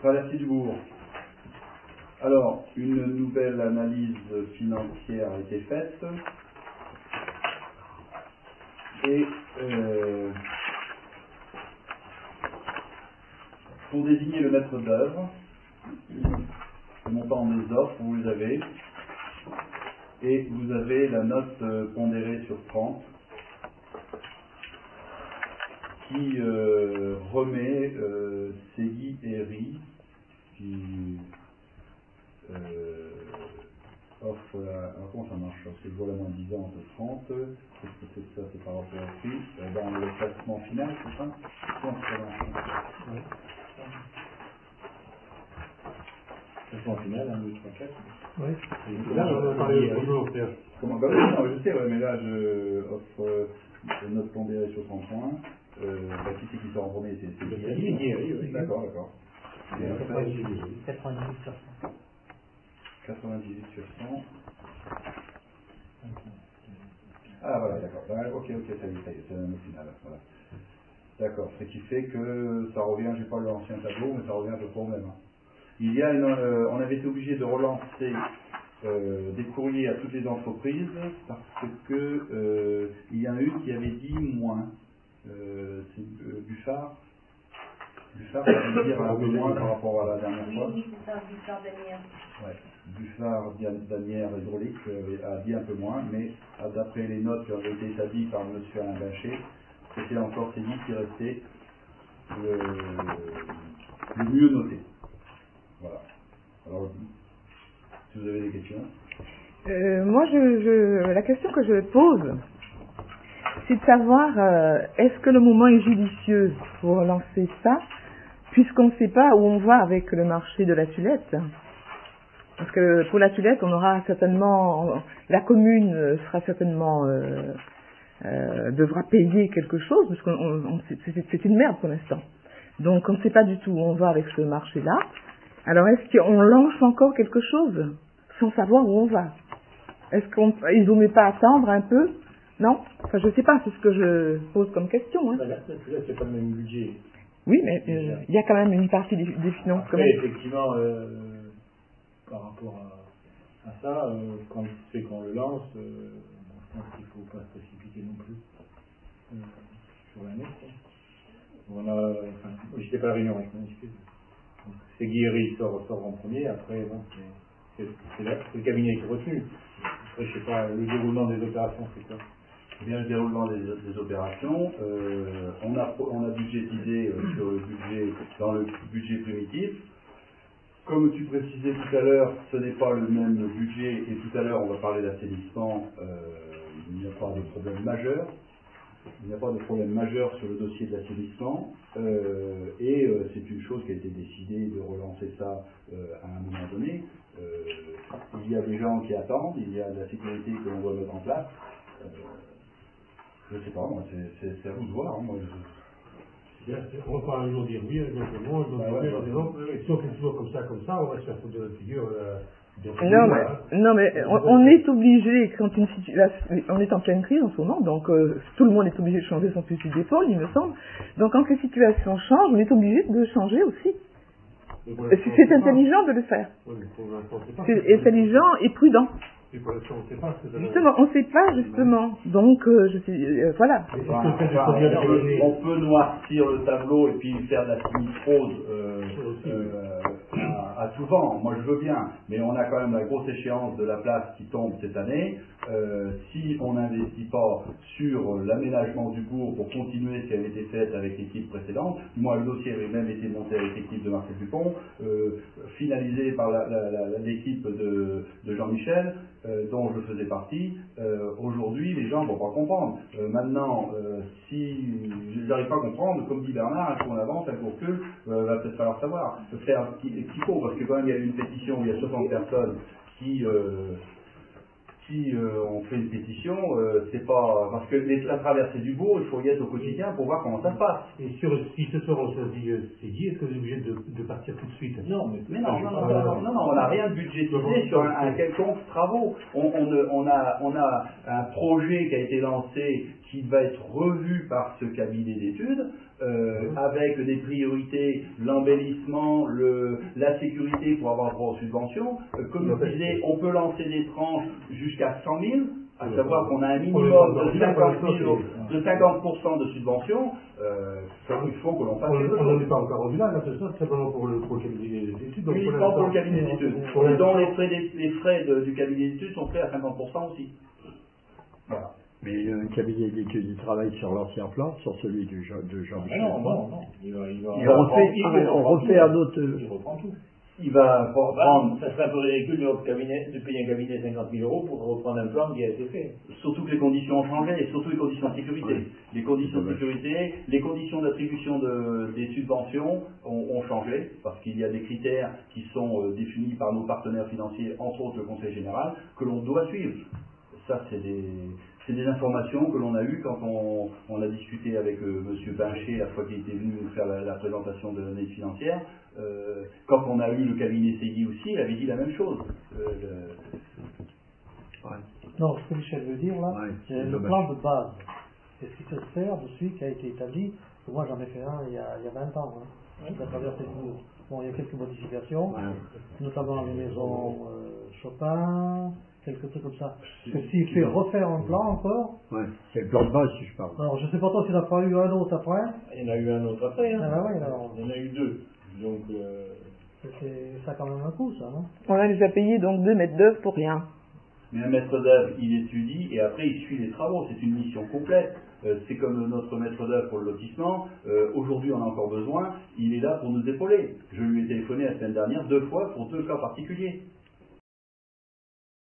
Traversée du Bourg. Alors, une nouvelle analyse financière a été faite. Et pour désigner le maître d'œuvre, le montant des offres, vous les avez. Et vous avez la note pondérée sur 30 qui remet Segui et Ri qui offre alors comment ça marche? C'est le vol à moins 10 ans entre 30. Qu'est-ce que c'est que ça? C'est par rapport au prix dans le classement final, c'est ça? Comment ça marche? Oui. Classement final, 1, 2, 3, 4. Oui. Et là, on a parlé toujours. Comment? Bah oui, non, je sais, ouais, mais là je offre note pondérée sur 30 points. Qui c'est qui sort en premier? C'est oui. D'accord, d'accord. 98 sur 100. 98 sur 100. Ah voilà, d'accord. Ok, ça y est, c'est la note finale. Voilà. D'accord, ce qui fait que ça revient, j'ai pas l'ancien tableau, mais ça revient à peu près au même. Il y a on avait été obligé de relancer des courriers à toutes les entreprises parce que il y en a une qui avait dit moins. C'est Buffard. Buffard, ça veut dire un peu moins par rapport à la dernière fois. Oui, c'est ça, Buffard Danière. Ouais. Buffard Danière Hydraulique a dit un peu moins, mais d'après les notes qui avaient été établies par M. Alain Bachet, c'était encore Segui qui restait le mieux noté. Voilà. Alors, si vous avez des questions. Moi, la question que je pose, c'est de savoir est-ce que le moment est judicieux pour lancer ça, puisqu'on ne sait pas où on va avec le marché de la Tuilette. Parce que pour la Tuilette, on aura certainement, la commune sera certainement devra payer quelque chose, parce que c'est une merde pour l'instant. Donc on ne sait pas du tout où on va avec ce marché-là. Alors est-ce qu'on lance encore quelque chose sans savoir où on va? Est-ce qu'il ne vaut mieux pas attendre un peu? Non? Enfin, je ne sais pas, c'est ce que je pose comme question. Hein. Là, c'est pas le même budget. Oui, mais il y a quand même une partie des finances. Après, quand même. effectivement, par rapport à ça, quand c'est qu'on le lance, je pense qu'il ne faut pas se précipiter non plus sur l'année. J'étais pas à la réunion, je m'excuse. C'est Guéry sort en premier, après, bon, c'est le cabinet qui est retenu. Après, je sais pas, le déroulement des opérations, c'est quoi? Eh bien, le déroulement des opérations, on a budgétisé sur le budget, dans le budget primitif. Comme tu précisais tout à l'heure, ce n'est pas le même budget, et tout à l'heure on va parler d'assainissement, il n'y a pas de problème majeur. Il n'y a pas de problème majeur sur le dossier de l'assainissement, et c'est une chose qui a été décidée de relancer ça à un moment donné. Il y a des gens qui attendent, il y a de la sécurité que l'on doit mettre en place. Je ne sais pas, moi, c'est à vous de voir. Hein, moi, on va pas un jour dire oui, un jour dire non, un jour dire non. Si on fait toujours comme ça, on va se faire foutre de la figure. Non, mais on est obligé, on est en pleine crise en ce moment, donc tout le monde est obligé de changer son fusil d'épaule, il me semble. Donc quand les situations changent, on est obligé de changer aussi. C'est intelligent de le faire. C'est intelligent et prudent. Justement, on ne sait pas, justement. Donc, voilà. On peut noircir le tableau et puis faire de la sinistrose à tout vent. Moi, je veux bien. Mais on a quand même la grosse échéance de la place qui tombe cette année. Si on n'investit pas sur l'aménagement du bourg pour continuer ce qui avait été fait avec l'équipe précédente, moi, le dossier avait même été monté avec l'équipe de Marcel Dupont, finalisé par l'équipe de Jean-Michel, dont je faisais partie. Aujourd'hui, les gens ne vont pas comprendre. Maintenant, si je n'arrive pas à comprendre, comme dit Bernard, un coup on avance, un coup on recule, va peut-être falloir savoir, faire ce qu'il faut, parce que quand même il y a eu une pétition où il y a 60 personnes qui ont fait une pétition, c'est pas parce que la traversée du bourg, il faut y être au quotidien pour voir comment ça se passe. Et si ce soir on choisit Segui, est-ce que vous êtes obligé de partir tout de suite? Non, on n'a rien de budgétisé sur un quelconque travaux. On a un projet qui a été lancé qui va être revu par ce cabinet d'études, avec des priorités, l'embellissement, la sécurité pour avoir droit aux subventions. Comme je disais, on peut lancer des tranches jusqu'à 100 000, à savoir qu'on a un minimum de 50% de subventions. Il faut que l'on fasse quelque chose. On n'en est pas encore au bilan, là, c'est ça, simplement pour le cabinet d'études. Uniquement pour le cabinet d'études. Dont les frais du cabinet d'études sont faits à 50% aussi. Voilà. Mais un cabinet d'études, il travaille sur l'ancien plan, sur celui de Jean-Michel. Non. On refait un autre. Il reprend tout. Il va prendre. Ça serait un peu ridicule de payer un cabinet 50 000 euros pour reprendre un plan qui a été fait. Surtout que les conditions ont changé, et surtout les conditions de sécurité. Oui. Les conditions de sécurité, les conditions d'attribution des subventions ont changé, parce qu'il y a des critères qui sont définis par nos partenaires financiers, entre autres le Conseil Général, que l'on doit suivre. Ça, c'est des informations que l'on a eues quand on a discuté avec M. Bincher la fois qu'il était venu nous faire la présentation de l'analyse financière. Quand on a eu le cabinet Segui aussi, il avait dit la même chose. Non, ce que Michel veut dire là, c'est le plan de base. C'est ce qui se sert dessus, qui a été établi. Moi j'en ai fait un il y a 20 ans, à travers cette bourse. Bon, il y a quelques modifications, notamment les maisons Chopin, quelques trucs comme ça. Ceci fait refaire un plan encore. Ouais, c'est le plan de base si je parle. Alors je sais pas toi s'il n'y en a pas eu un autre après. Il y en a eu un autre après. Hein. Ah bah oui, alors. Il y en a eu deux. Donc. Ça a quand même un coût, ça, non? On les a payés donc 2 mètres d'œuvre pour rien. Mais un maître d'œuvre, il étudie et après il suit les travaux. C'est une mission complète. C'est comme notre maître d'œuvre pour le lotissement. Aujourd'hui, on a encore besoin. Il est là pour nous épauler. Je lui ai téléphoné la semaine dernière 2 fois pour 2 cas particuliers.